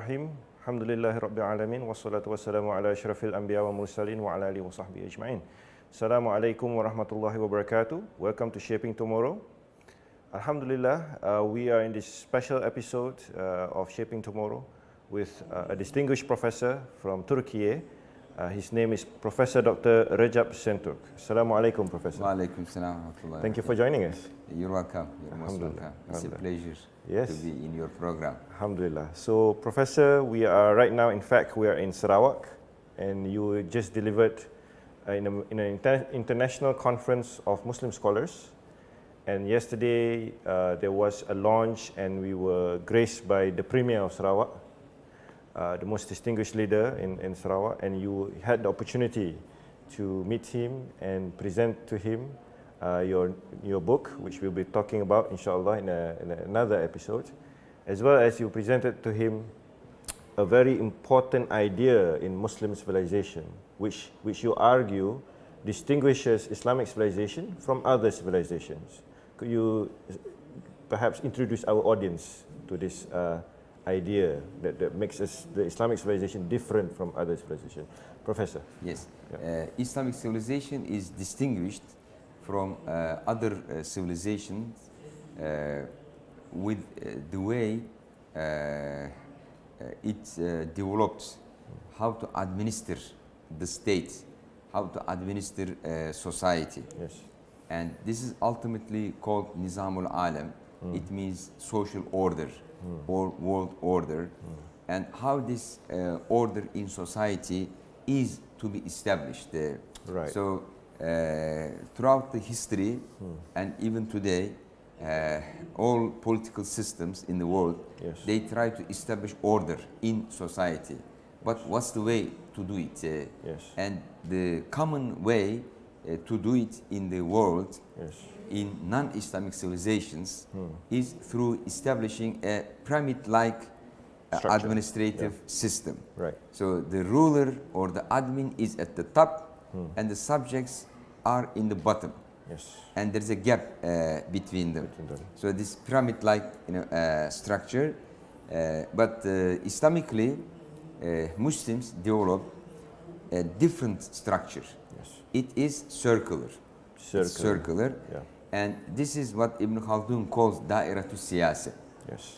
Bismillahirrahmanirrahim. Alhamdulillahi Rabbil Alamin. Wassalatu wassalamu ala asyrafil anbiya wa mursalin wa ala alihi wa sahbihi ajma'in. Assalamualaikum warahmatullahi wabarakatuh. Welcome to Shaping Tomorrow. Alhamdulillah, we are in this special episode of Shaping Tomorrow with a distinguished professor from Turkey. His name is Professor Dr. Recep Senturk. Assalamualaikum, Professor. Waalaikum salam wa rahmatullahi. Thank you for joining us. You're welcome. You're most welcome. It's a pleasure to be in your program. Alhamdulillah. So, Professor, we are right now, in fact, we are in Sarawak, and you just delivered in an international conference of Muslim scholars. And yesterday, there was a launch, and we were graced by the Premier of Sarawak, the most distinguished leader in Sarawak, and you had the opportunity to meet him and present to him your book, which we'll be talking about, inshallah, in another episode, as well as you presented to him a very important idea in Muslim civilization, which you argue distinguishes Islamic civilization from other civilizations. Could you perhaps introduce our audience to this idea that makes the Islamic civilization different from other civilizations? Professor. Yes. Islamic civilization is distinguished from other civilizations with the way it develops how to administer the state, how to administer society. Yes. And this is ultimately called Nizamul Alam. It means social order or world order, and how this order in society is to be established. Right. So throughout the history and even today, all political systems in the world, yes, they try to establish order in society. But what's the way to do it? Yes. And the common way to do it in the world, yes, in non-Islamic civilizations, is through establishing a pyramid-like administrative system. Right. So the ruler or the admin is at the top, and the subjects are in the bottom. Yes. And there's a gap between them. So this pyramid-like structure, but Islamically, Muslims develop a different structure. Yes. It is circular. It's circular. Yeah. And this is what Ibn Khaldun calls Da'iratu Siyasa. Yes.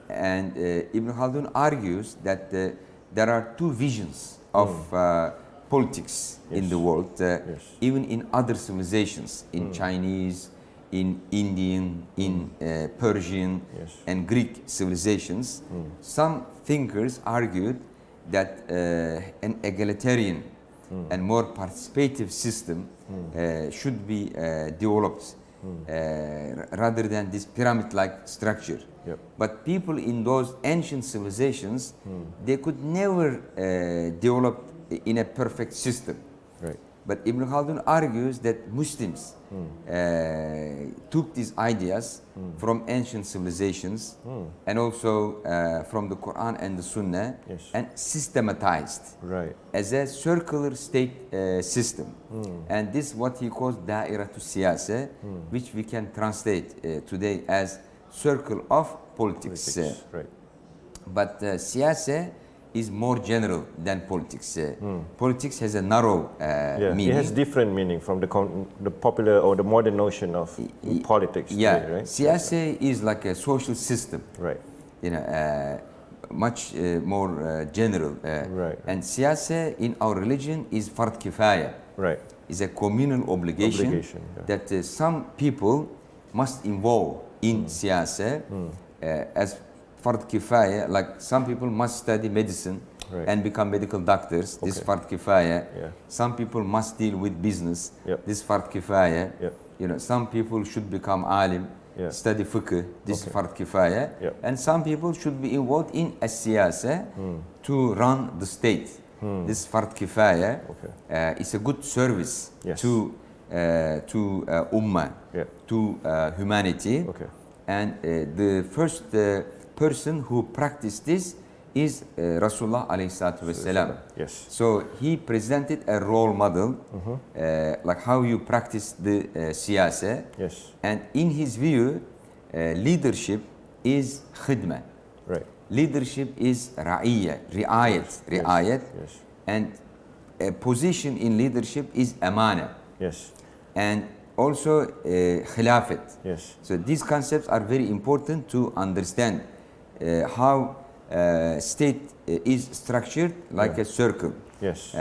And Ibn Khaldun argues that there are two visions of politics in the world, even in other civilizations, in Chinese, in Indian, in Persian, and Greek civilizations. Some thinkers argued that an egalitarian and more participative system should be developed rather than this pyramid-like structure. Yep. But people in those ancient civilizations, they could never develop in a perfect system. Right. But Ibn Khaldun argues that Muslims took these ideas from ancient civilizations and also from the Quran and the Sunnah, and systematized as a circular state system. And this is what he calls Da'iratu Siyasa, which we can translate today as circle of politics. Right. But Siyasa is more general than politics. Politics has a narrow meaning. It has different meaning from the popular or the modern notion of politics. Yeah, today, right? Siyasa is like a social system. Right. You know, much more general. Right. And Siyasa in our religion is fard kifaya. Right. Is a communal obligation that some people must involve in Siyasa as fard kifaya, like some people must study medicine and become medical doctors. This fard kifaya. Some people must deal with business. This fard kifaya. You know, some people should become alim, study fiqh. This fard kifaya. And some people should be involved in a siyasa to run the state. This fard kifaya is a good service to ummah, to humanity. And the first person who practiced this is Rasulullah alayhi salatu wasalam. Yes. So he presented a role model, like how you practice the siyasa. Yes. And in his view, leadership is khidmah. Right. leadership is riayat, and a position in leadership is amana. Yes. And also khilafat. Yes. So these concepts are very important to understand how state is structured like a circle. Yes.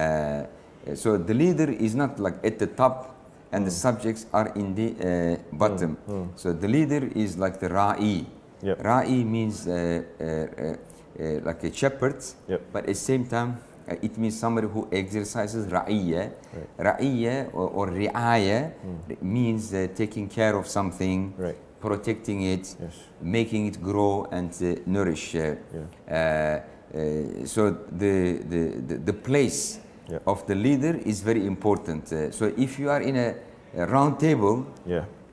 So the leader is not like at the top and the subjects are in the bottom. So the leader is like the ra'i. Yep. Ra'i means like a shepherd, but at the same time it means somebody who exercises ra'iyya. Right. Ra'iyya or ri'ayya means taking care of something, right. protecting it, Yes. making it grow and nourish. So the place of the leader is very important. So if you are in a round table,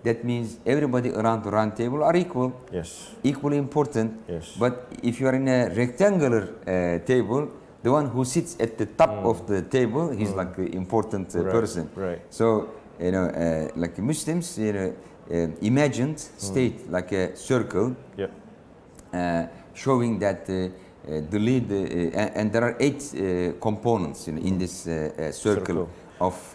that means everybody around the round table are equal. Yes. Equally important. Yes. But if you are in a rectangular table, the one who sits at the top of the table, he's like an important person. Right. So, you know, like Muslims, you know, imagined state like a circle, showing that the lead, and there are 8 components in this circle of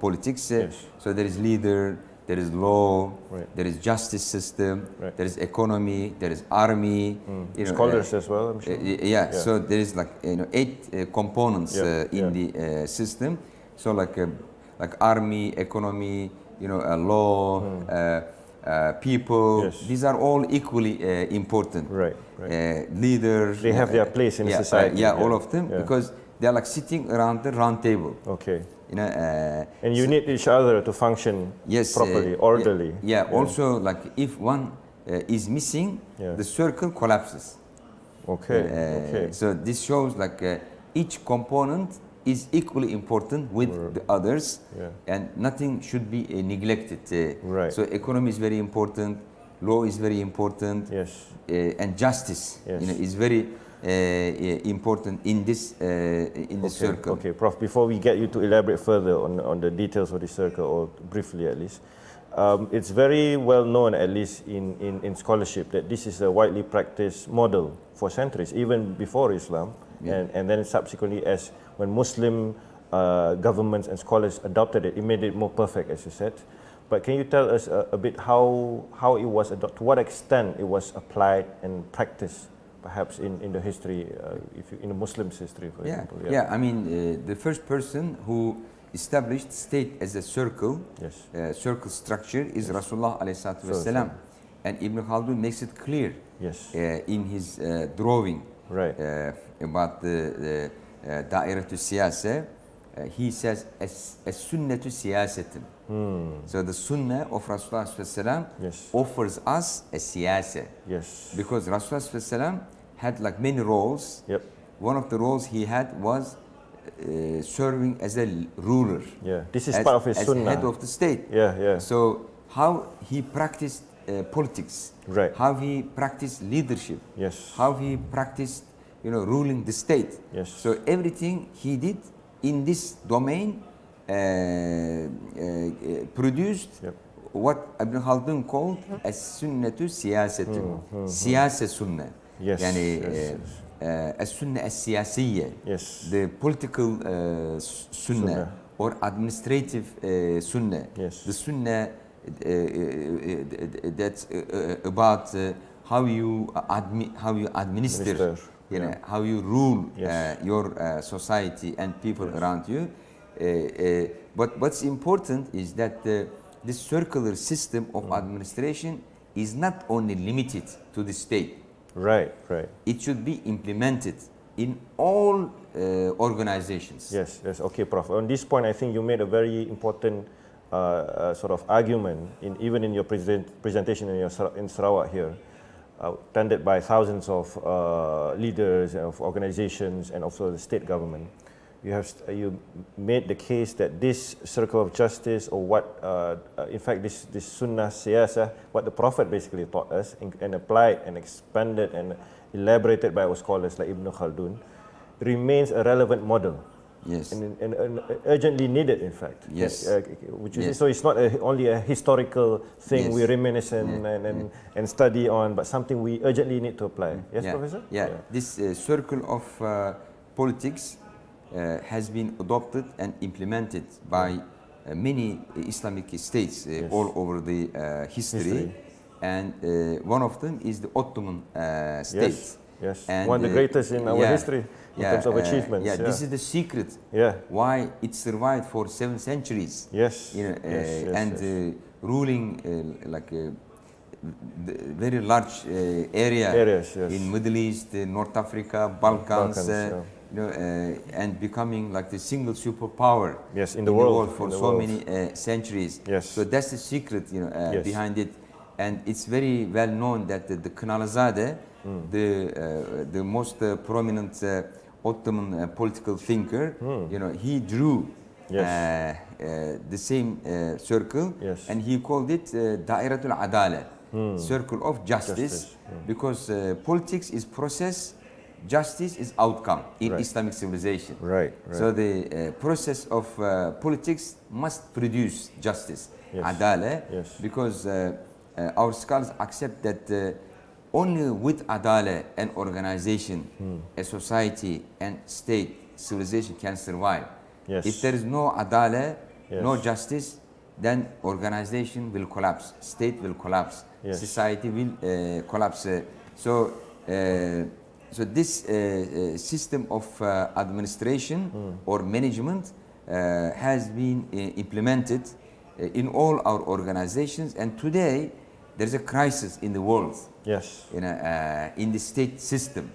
politics. So there is leader, there is law, there is justice system, there is economy, there is army. You know, scholars as well, I'm sure. So there is like 8 components in the system. So like army, economy, you know, law, people. These are all equally important. Right. Leaders. They have their place in society. All of them, because they are like sitting around the round table. Okay. You know, and you need each other to function properly, orderly. Also, like if one is missing, the circle collapses. Okay. So this shows like each component is equally important with the others, and nothing should be neglected. So economy is very important, law is very important, and justice you know, is very important in this circle. Okay, Prof, before we get you to elaborate further on the details of the circle, or briefly at least, it's very well known, at least in scholarship, that this is a widely practiced model for centuries, even before Islam, and then subsequently as when Muslim governments and scholars adopted it, it made it more perfect, as you said. But can you tell us a bit how it was adopted, to what extent it was applied and practiced, perhaps in the history, in the Muslim's history, for example? I mean, the first person who established state as a circle, circle structure, is Rasulullah alayhi wasallam, and Ibn Khaldun makes it clear in his drawing about the Da'iratu Siyasa. He says, as-sunnatu siyasatin. So the sunnah of Rasulullah sallallahu offers us a siyasa. Because Rasulullah sallallahu had like many roles. One of the roles he had was serving as a ruler. This is part of his sunnah. As head of the state. So how he practiced politics, how he practiced leadership, how he practiced, you know, ruling the state. So everything he did in this domain produced what Ibn Khaldun called as-sunnatu siyasatun. Siyasa sunnah. As-sunnah as-siyasiyya. The political sunnah or administrative sunnah. The sunnah that's about how you administer. You know, how you rule your society and people around you. But what's important is that this circular system of administration is not only limited to the state. It should be implemented in all organizations. Okay, Prof. On this point, I think you made a very important sort of argument, even in your presentation in Sarawak here. Attended by thousands of leaders of organizations and also the state government. You made the case that this circle of justice, or what, in fact, this sunnah siyasa, what the Prophet basically taught us and applied and expanded and elaborated by our scholars like Ibn Khaldun, remains a relevant model Yes. And urgently needed, in fact. Yes. Which is, so it's not only a historical thing we reminisce and study on, but something we urgently need to apply. Yes, Professor? Yeah. This circle of politics has been adopted and implemented by many Islamic states all over the history. And one of them is the Ottoman state. Yes, and one of the greatest in our history in terms of achievements. This is the secret why it survived for 7 centuries. And ruling like very large areas in Middle East, North Africa, Balkans, and becoming like the single superpower in the world for so many centuries. So that's the secret behind it. And it's very well known that the Kınalızade, the most prominent Ottoman political thinker, he drew the same circle, and he called it Dairatul Adalet, circle of justice, because politics is process, justice is outcome in Islamic civilization. So the process of politics must produce justice, Adalet, because our scholars accept that only with Adalet and organization, a society and state, civilization can survive. If there is no Adalet, no justice, then organization will collapse, state will collapse, society will collapse. So this system of administration or management has been implemented in all our organizations, and today there's a crisis in the world. In the state system.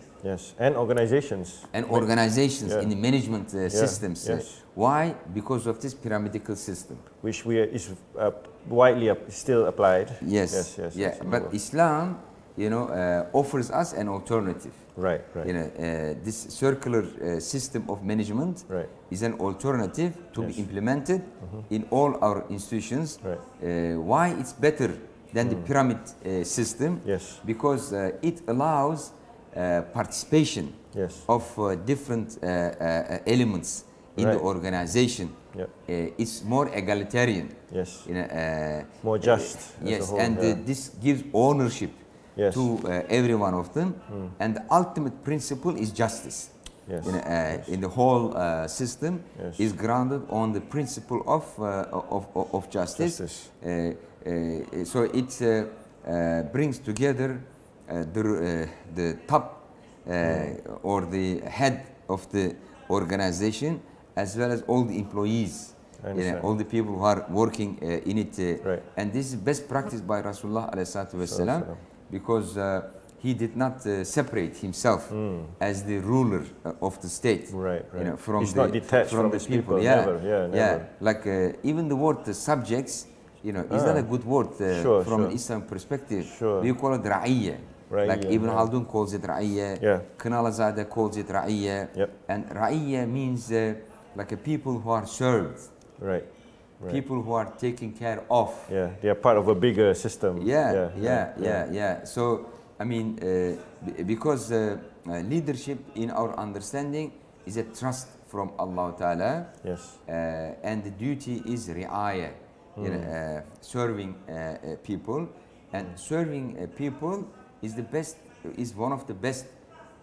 And organizations. And organizations in the management systems. Why? Because of this pyramidal system, which is widely still applied. But Islam, offers us an alternative. This circular system of management is an alternative to be implemented in all our institutions. Why it's better than the pyramid system? Because it allows participation of different elements in the organization. It's more egalitarian. More just. And this gives ownership to every one of them. And the ultimate principle is justice. In the whole system is grounded on the principle of justice. So it brings together the top or the head of the organization, as well as all the employees, all the people who are working in it. And this is best practice by Rasulullah ﷺ, because he did not separate himself as the ruler of the state. From He's not detached from the people. Never. Like even the word subjects, is not a good word from an Islam perspective. We call it ra'iyya. Like Ibn Khaldun calls it ra'iyya, Kınalızade calls it ra'iyya, and ra'iyya means like a people who are served, people who are taken care of. They are part of a bigger system. So I mean, because leadership in our understanding is a trust from Allah Ta'ala, and the duty is ri'ayah, serving people, and serving people is one of the best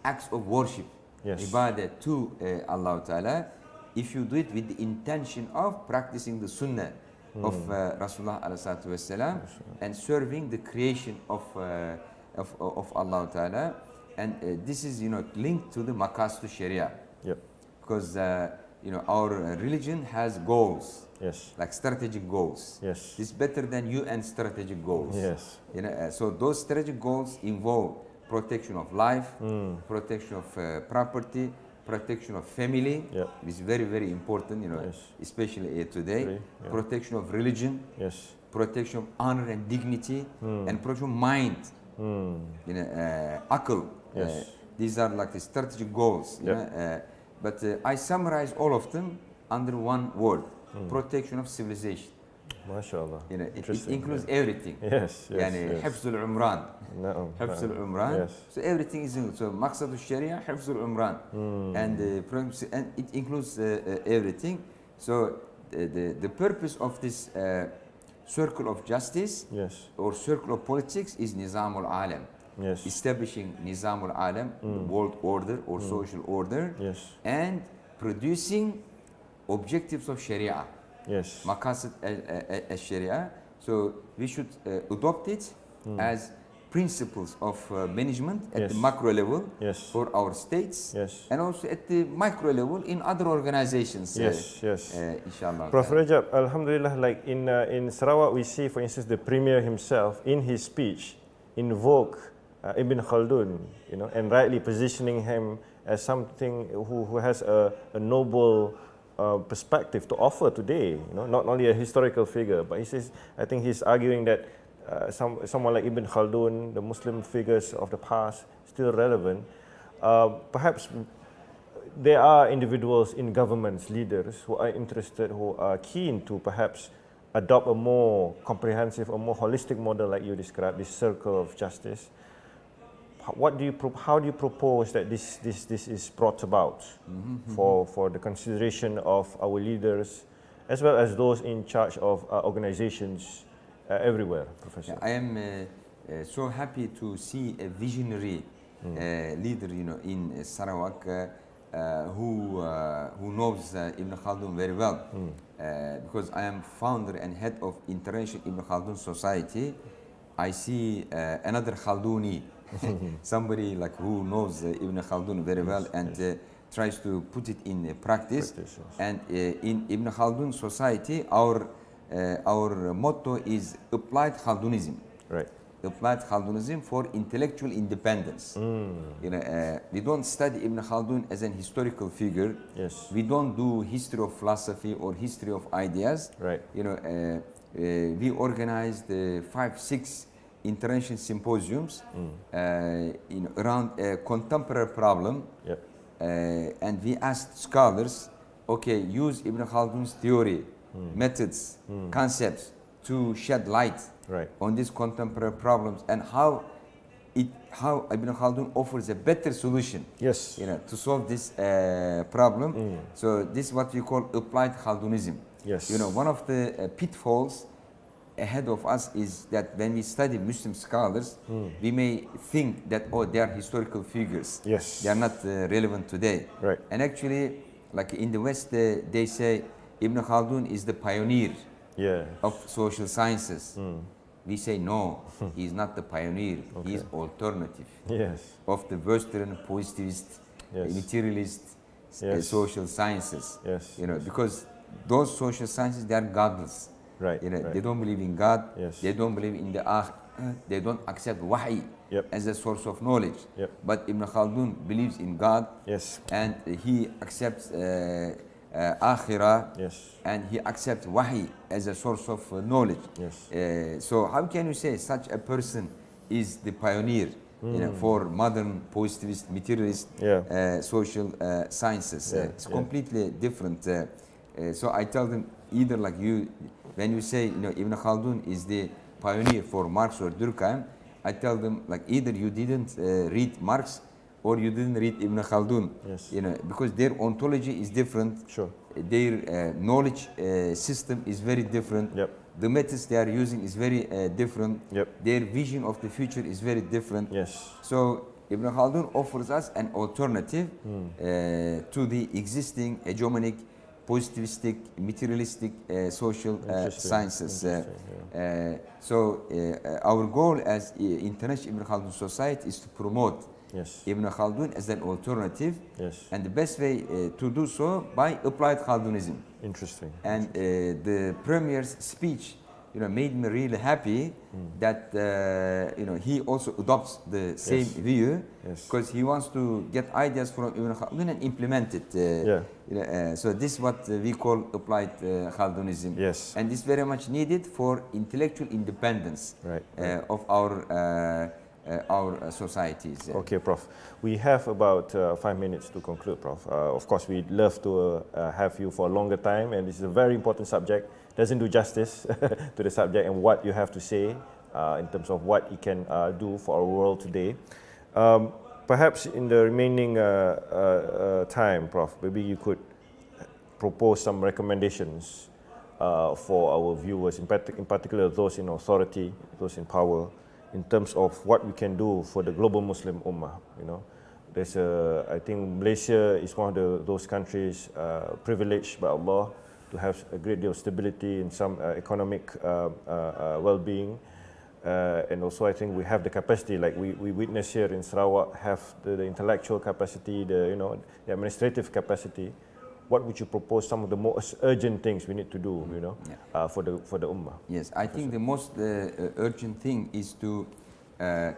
acts of worship, ibadah to Allah Ta'ala, if you do it with the intention of practicing the sunnah of Rasulullah ﷺ and serving the creation of Allah Ta'ala. And this is linked to the maqasid Sharia, because our religion has goals, like strategic goals. This is better than UN strategic goals. So those strategic goals involve protection of life, protection of property, protection of family, which is very, very important, especially today. Protection of religion, protection of honor and dignity, and protection of mind, akal. These are like the strategic goals. But I summarize all of them under one word: protection of civilization. MashaAllah. You know, it includes everything. Yes, yes. يعني حفظ العمران. حفظ العمران. Yes. So everything is so مقصد الشريعة حفظ العمران. And it includes everything. So the purpose of this circle of justice or circle of politics is نظام العالم. Yes. Establishing نظام العالم, the world order or social order, and producing objectives of Sharia. Yes. مقاصد الشريعة. So we should adopt it as principles of management at the macro level for our states, and also at the micro level in other organizations. Inshallah. Prof. Recep, Alhamdulillah, like in Sarawak, we see, for instance, the Premier himself in his speech invoke Ibn Khaldun, you know, and rightly positioning him as something who has a noble perspective to offer today. You know, not only a historical figure, but he says, I think he's arguing that someone like Ibn Khaldun, the Muslim figures of the past, still relevant. Perhaps there are individuals in governments, leaders, who are interested, who are keen to perhaps adopt a more comprehensive, a more holistic model like you described, this circle of justice. How do you propose that this is brought about for the consideration of our leaders, as well as those in charge of organizations everywhere, Professor? I am so happy to see a visionary leader, you know, in Sarawak who knows Ibn Khaldun very well, because I am founder and head of International Ibn Khaldun Society. I see another Khalduni. Somebody like who knows Ibn Khaldun very well and tries to put it in practice. And in Ibn Khaldun society, our motto is applied Khaldunism. Right. Applied Khaldunism for intellectual independence. You know, we don't study Ibn Khaldun as an historical figure. We don't do history of philosophy or history of ideas. Right. You know, we organized 5-6 international symposiums around a contemporary problem, and we asked scholars, okay, use Ibn Khaldun's theory, methods, concepts to shed light on these contemporary problems, and how Ibn Khaldun offers a better solution, you know, to solve this problem. So this is what we call applied Khaldunism. You know, one of the pitfalls ahead of us is that when we study Muslim scholars, we may think that, oh, they are historical figures. They are not relevant today. And actually, like in the West, they say Ibn Khaldun is the pioneer of social sciences. We say no, he is not the pioneer. He is alternative of the Western positivist, materialist social sciences. You know, because those social sciences, they are godless. You know, they don't believe in God. They don't believe in the Akhirah. They don't accept Wahi as a source of knowledge. But Ibn Khaldun believes in God, and he accepts Akhirah, and he accepts Wahi as a source of knowledge. So how can you say such a person is the pioneer, you know, for modern positivist, materialist social sciences? It's completely different. So I tell them, either like you, when you say, you know, Ibn Khaldun is the pioneer for Marx or Durkheim, I tell them, like, either you didn't read Marx or you didn't read Ibn Khaldun, you know, because their ontology is different. Their knowledge system is very different. The methods they are using is very different. Their vision of the future is very different. So Ibn Khaldun offers us an alternative to the existing hegemonic, positivistic, materialistic social sciences. So our goal as International Ibn Khaldun Society is to promote Ibn Khaldun as an alternative, and the best way to do so by applied Khaldunism. Interesting. And the Premier's speech, you know, made me really happy that you know, he also adopts the same view, because he wants to get ideas from Ibn Khaldun and implement it. You know, so this is what we call applied Khaldunism, and this is very much needed for intellectual independence of our societies. Okay, Prof. We have about 5 minutes to conclude, Prof. Of course, we'd love to have you for a longer time, and this is a very important subject, doesn't do justice to the subject and what you have to say in terms of what it can do for our world today. Perhaps in the remaining time, Prof, maybe you could propose some recommendations for our viewers, in particular those in authority, those in power, in terms of what we can do for the global Muslim Ummah. You know, I think Malaysia is one of those countries privileged by Allah to have a great deal of stability and some economic well-being. And also I think we have the capacity, like we witness here in Sarawak, have the intellectual capacity, the administrative capacity. What would you propose some of the most urgent things we need to do, for the Ummah? Yes, I think the most urgent thing is to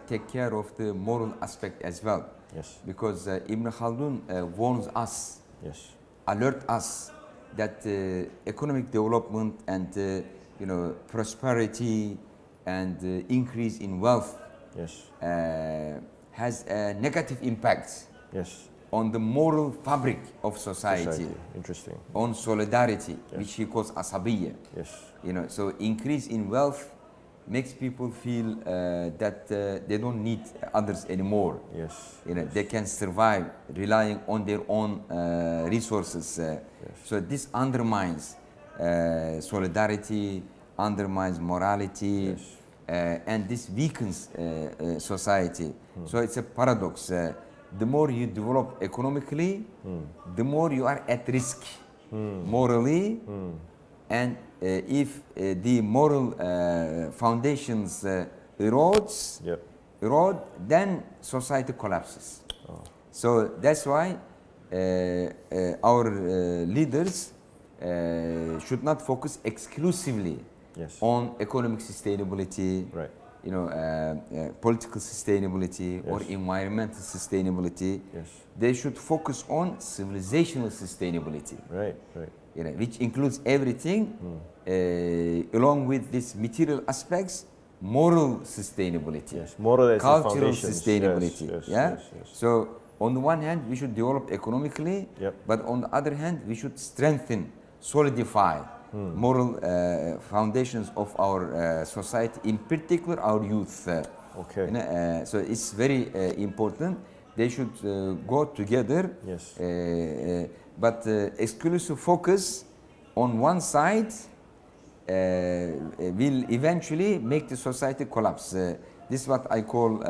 take care of the moral aspect as well. Yes. Because Ibn Khaldun warns us, alert us that economic development and prosperity and increase in wealth has a negative impact on the moral fabric of society. Interesting. On solidarity, which he calls asabiyya. So increase in wealth makes people feel that they don't need others anymore. They can survive relying on their own resources. So this undermines solidarity, undermines morality, and this weakens society. So it's a paradox. The more you develop economically, the more you are at risk morally, and if the moral foundations erode, then society collapses. So that's why our leaders should not focus exclusively on economic sustainability, political sustainability, or environmental sustainability. They should focus on civilizational sustainability, which includes everything, along with these material aspects, moral sustainability, cultural sustainability. So on the one hand, we should develop economically, but on the other hand, we should strengthen, solidify moral foundations of our society, in particular our youth. So it's very important. They should go together, but exclusive focus on one side will eventually make the society collapse. This is what I call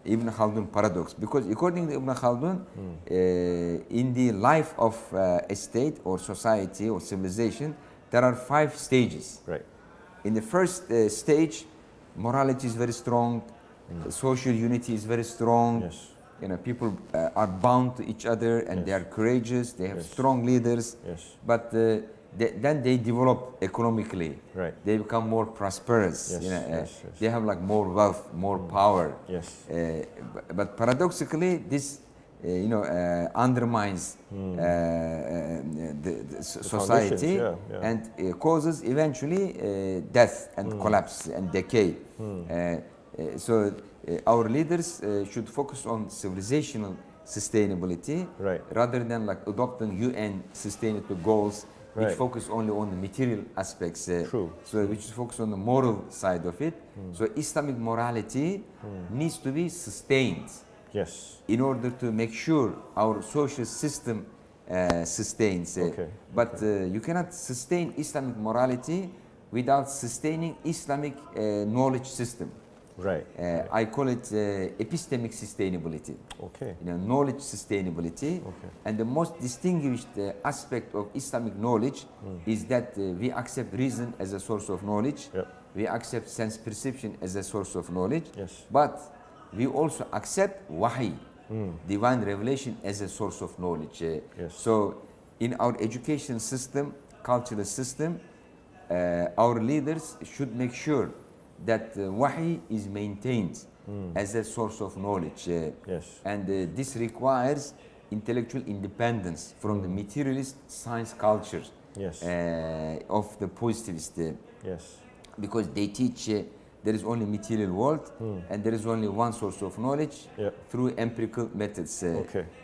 Ibn Khaldun paradox, because according to Ibn Khaldun, in the life of a state or society or civilization, there are 5 stages. In the first stage, morality is very strong, social unity is very strong. People are bound to each other, and they are courageous. They have strong leaders. But then they develop economically. They become more prosperous. They have like more wealth, more power. But paradoxically, this undermines the society and causes eventually death and collapse and decay. So our leaders should focus on civilizational sustainability rather than like adopting UN sustainable goals, which focus only on the material aspects. So which focus on the moral side of it. So Islamic morality needs to be sustained. In order to make sure our social system sustains. But you cannot sustain Islamic morality without sustaining Islamic knowledge system. I call it epistemic sustainability. Knowledge sustainability. And the most distinguished aspect of Islamic knowledge is that we accept reason as a source of knowledge. We accept sense perception as a source of knowledge. But we also accept wahi, divine revelation, as a source of knowledge. So in our education system, cultural system, our leaders should make sure that wahi is maintained as a source of knowledge. And this requires intellectual independence from the materialist science culture of the positivist. Because they teach there is only material world and there is only one source of knowledge through empirical methods.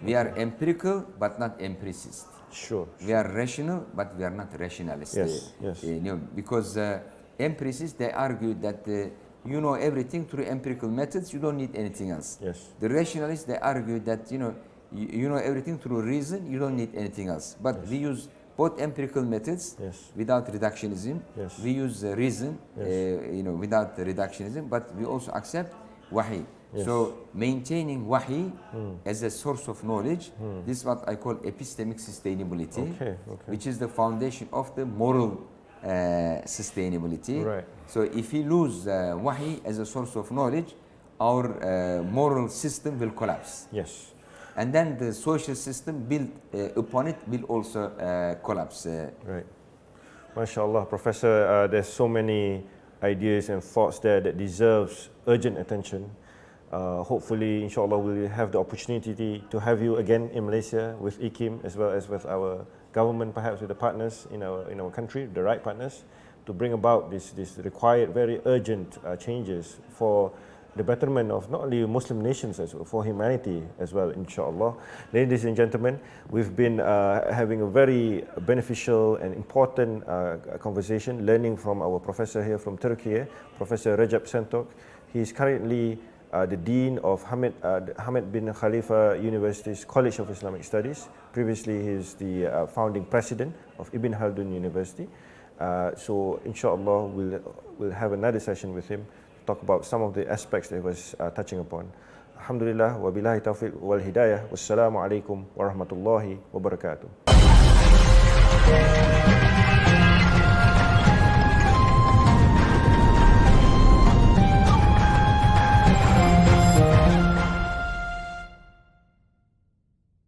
We are empirical but not empiricist. Sure. We are rational, but we are not rationalists. Yes, yes. Because empiricists, they argue that you know everything through empirical methods, you don't need anything else. Yes. The rationalists, they argue that you know everything through reason, you don't need anything else. But Yes. we use both empirical methods without reductionism. Yes. We use reason, without reductionism, but we also accept wahi. Yes. So maintaining wahi as a source of knowledge, this is what I call epistemic sustainability, which is the foundation of the moral sustainability. Right. So if we lose wahi as a source of knowledge, our moral system will collapse. Yes. And then the social system built upon it will also collapse. Right. MashaAllah, Professor, there's so many ideas and thoughts there that deserves urgent attention. Hopefully, inshallah, we'll have the opportunity to have you again in Malaysia with IKIM, as well as with our government, perhaps with the partners in our country, the right partners, to bring about this required, very urgent changes for the betterment of not only Muslim nations, as well, for humanity as well, inshallah. Ladies and gentlemen, we've been having a very beneficial and important conversation, learning from our professor here from Turkey, Professor Recep Senturk. He is currently the Dean of Hamad bin Khalifa University's College of Islamic Studies. Previously, he is the founding president of Ibn Khaldun University. So, inshallah, we'll have another session with him, talk about some of the aspects that he was touching upon. Alhamdulillah, wa billahi tawfiq wal hidayah. Wassalamu alaikum wa rahmatullahi wa barakatuh.